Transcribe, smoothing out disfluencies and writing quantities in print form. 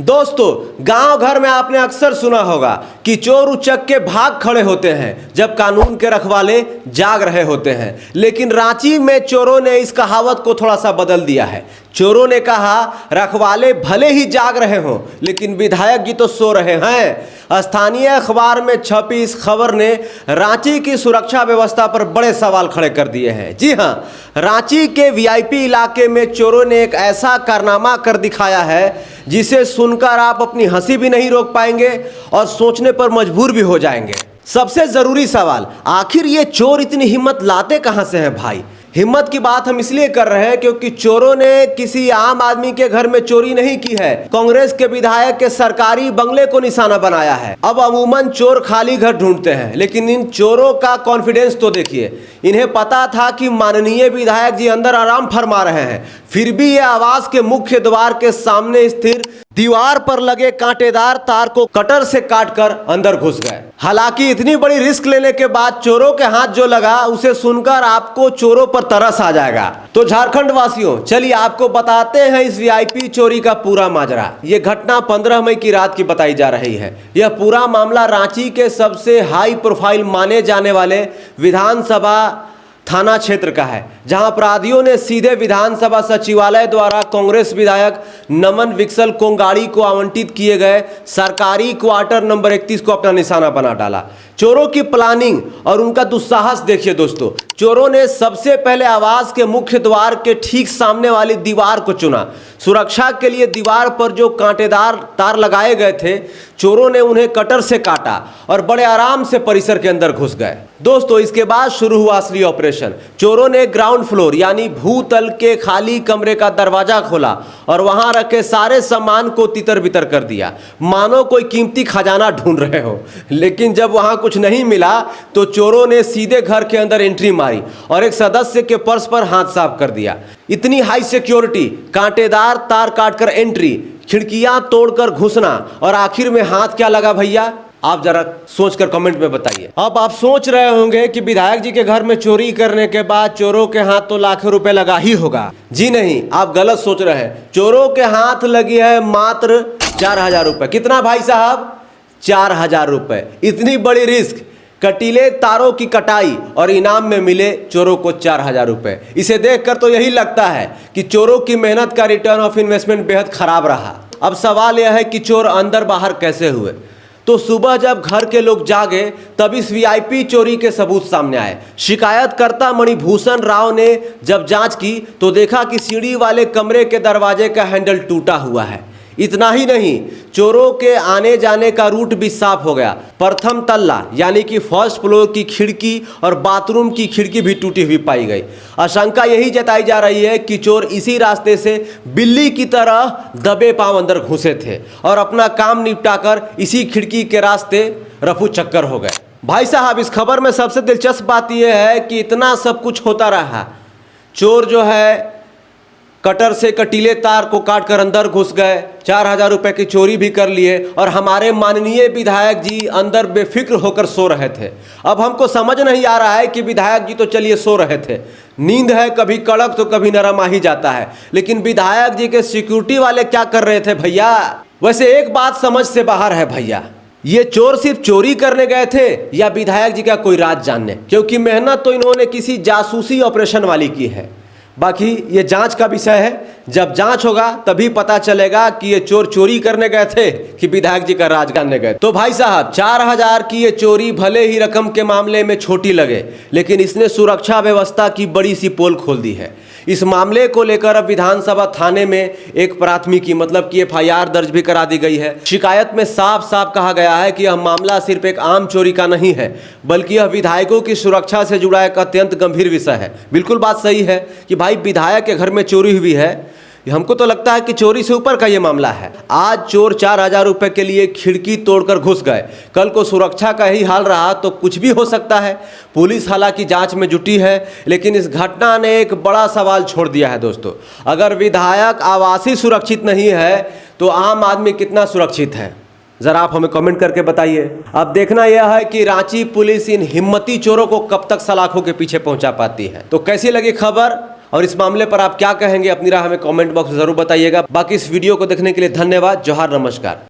दोस्तों, गांव घर में आपने अक्सर सुना होगा कि चोर उचक के भाग खड़े होते हैं जब कानून के रखवाले जाग रहे होते हैं। लेकिन रांची में चोरों ने इस कहावत को थोड़ा सा बदल दिया है। चोरों ने कहा, रखवाले भले ही जाग रहे हों लेकिन विधायक जी तो सो रहे हैं। स्थानीय अखबार में छपी इस खबर ने रांची की सुरक्षा व्यवस्था पर बड़े सवाल खड़े कर दिए हैं। जी हां, रांची के वीआईपी इलाके में चोरों ने एक ऐसा कारनामा कर दिखाया है जिसे सुनकर आप अपनी हंसी भी नहीं रोक पाएंगे और सोचने पर मजबूर भी हो जाएंगे। सबसे जरूरी सवाल, आखिर ये चोर इतनी हिम्मत लाते कहां से हैं भाई? हिम्मत की बात हम इसलिए कर रहे हैं क्योंकि चोरों ने किसी आम आदमी के घर में चोरी नहीं की है, कांग्रेस के विधायक के सरकारी बंगले को निशाना बनाया है। अब अमूमन चोर खाली घर ढूंढते हैं, लेकिन इन चोरों का कॉन्फिडेंस तो देखिए। इन्हें पता था कि माननीय विधायक जी अंदर आराम फरमा रहे हैं, फिर भी ये आवास के मुख्य द्वार के सामने स्थिर दीवार पर लगे कांटेदार तार को कटर से काटकर अंदर घुस गए। हालांकि इतनी बड़ी रिस्क लेने के बाद चोरों के हाथ जो लगा उसे सुनकर आपको चोरों पर तरस आ जाएगा। तो झारखंड वासियों, चलिए आपको बताते हैं इस वीआईपी चोरी का पूरा माजरा। यह घटना 15 मई की रात की बताई जा रही है। यह पूरा मामला रांची के सबसे हाई प्रोफाइल माने जाने वाले विधानसभा थाना क्षेत्र का है, जहां अपराधियों ने सीधे विधानसभा सचिवालय द्वारा कांग्रेस विधायक नमन विकसल कोंगाड़ी को आवंटित किए गए सरकारी क्वार्टर नंबर 31 को अपना निशाना बना डाला। चोरों की प्लानिंग और उनका दुस्साहस देखिए दोस्तों। चोरों ने सबसे पहले आवास के मुख्य द्वार के ठीक सामने वाली दीवार को चुना। सुरक्षा के लिए दीवार पर जो कांटेदार तार लगाए गए थे, चोरों ने उन्हें कटर से काटा और बड़े आराम से परिसर के अंदर घुस गए। दोस्तों, इसके बाद शुरू हुआ असली ऑपरेशन। चोरों ने ग्राउंड फ्लोर यानी भूतल के खाली कमरे का दरवाजा खोला और वहां रखे सारे सामान को तितर बितर कर दिया, मानो कोई कीमती खजाना ढूंढ रहे हो। लेकिन जब वहां कुछ नहीं मिला तो चोरों ने सीधे घर के अंदर एंट्री मारी और एक सदस्य के पर्स पर हाथ साफ कर दिया। इतनी हाई सिक्योरिटी, कांटेदार तार काटकर एंट्री, खिड़कियां तोड़कर घुसना और आखिर में हाथ क्या लगा भैया? आप जरा सोचकर कमेंट में बताइए। अब आप सोच रहे होंगे कि विधायक जी के घर में चोरी करने के बाद चोरों के हाथ तो लाखों रुपए लगा ही होगा। जी नहीं, आप गलत सोच रहे हैं। चोरों के हाथ लगी है मात्र 4000 रुपए। कितना भाई साहब? 4000 रुपए। इतनी बड़ी रिस्क, कटीले तारों की कटाई और इनाम में मिले चोरों को 4000 रुपए। इसे देखकर तो यही लगता है कि चोरों की मेहनत का रिटर्न ऑफ इन्वेस्टमेंट बेहद खराब रहा। अब सवाल यह है कि चोर अंदर बाहर कैसे हुए? तो सुबह जब घर के लोग जागे तब इस वीआईपी चोरी के सबूत सामने आए। शिकायतकर्ता मणिभूषण राव ने जब जांच की तो देखा कि सीढ़ी वाले कमरे के दरवाजे का हैंडल टूटा हुआ है। इतना ही नहीं, चोरों के आने जाने का रूट भी साफ हो गया। प्रथम तल्ला यानी कि फर्स्ट फ्लोर की खिड़की और बाथरूम की खिड़की भी टूटी हुई पाई गई। आशंका यही जताई जा रही है कि चोर इसी रास्ते से बिल्ली की तरह दबे पांव अंदर घुसे थे और अपना काम निपटाकर इसी खिड़की के रास्ते रफू चक्कर हो गए। भाई साहब, इस खबर में सबसे दिलचस्प बात यह है कि इतना सब कुछ होता रहा, चोर जो है कटर से कटीले तार को काटकर अंदर घुस गए, 4000 रुपए की चोरी भी कर लिए और हमारे माननीय विधायक जी अंदर बेफिक्र होकर सो रहे थे। अब हमको समझ नहीं आ रहा है कि विधायक जी तो चलिए सो रहे थे, नींद है कभी कड़क तो कभी नरम आ ही जाता है, लेकिन विधायक जी के सिक्योरिटी वाले क्या कर रहे थे भैया? वैसे एक बात समझ से बाहर है भैया, ये चोर सिर्फ चोरी करने गए थे या विधायक जी का कोई राज जानने? क्योंकि मेहनत तो इन्होंने किसी जासूसी ऑपरेशन वाली की है। बाकी ये जांच का विषय है, जब जांच होगा तभी पता चलेगा कि ये चोर चोरी करने गए थे कि विधायक जी का राज करने गए। तो भाई साहब, 4000 की ये चोरी भले ही रकम के मामले में छोटी लगे, लेकिन इसने सुरक्षा व्यवस्था की बड़ी सी पोल खोल दी है। इस मामले को लेकर अब विधानसभा थाने में एक प्राथमिकी मतलब कि एफआईआर दर्ज भी करा दी गई है। शिकायत में साफ साफ कहा गया है कि यह मामला सिर्फ एक आम चोरी का नहीं है, बल्कि यह विधायकों की सुरक्षा से जुड़ा एक अत्यंत गंभीर विषय है। बिल्कुल बात सही है कि भाई विधायक के घर में चोरी हुई है, हमको तो लगता है कि चोरी से ऊपर का ये मामला है। आज चोर 4000 रुपए के लिए खिड़की तोड़कर घुस गए, कल को सुरक्षा का ही हाल रहा तो कुछ भी हो सकता है। पुलिस हालांकि जांच में जुटी है, लेकिन इस घटना ने एक बड़ा सवाल छोड़ दिया है दोस्तों। अगर विधायक आवासीय सुरक्षित नहीं है तो आम आदमी कितना सुरक्षित है? जरा आप हमें कमेंट करके बताइए। अब देखना यह है कि रांची पुलिस इन हिम्मती चोरों को कब तक सलाखों के पीछे पहुंचा पाती है। तो कैसी लगी खबर? और इस मामले पर आप क्या कहेंगे, अपनी राय हमें कमेंट बॉक्स में जरूर बताइएगा। बाकी इस वीडियो को देखने के लिए धन्यवाद। जोहार, नमस्कार।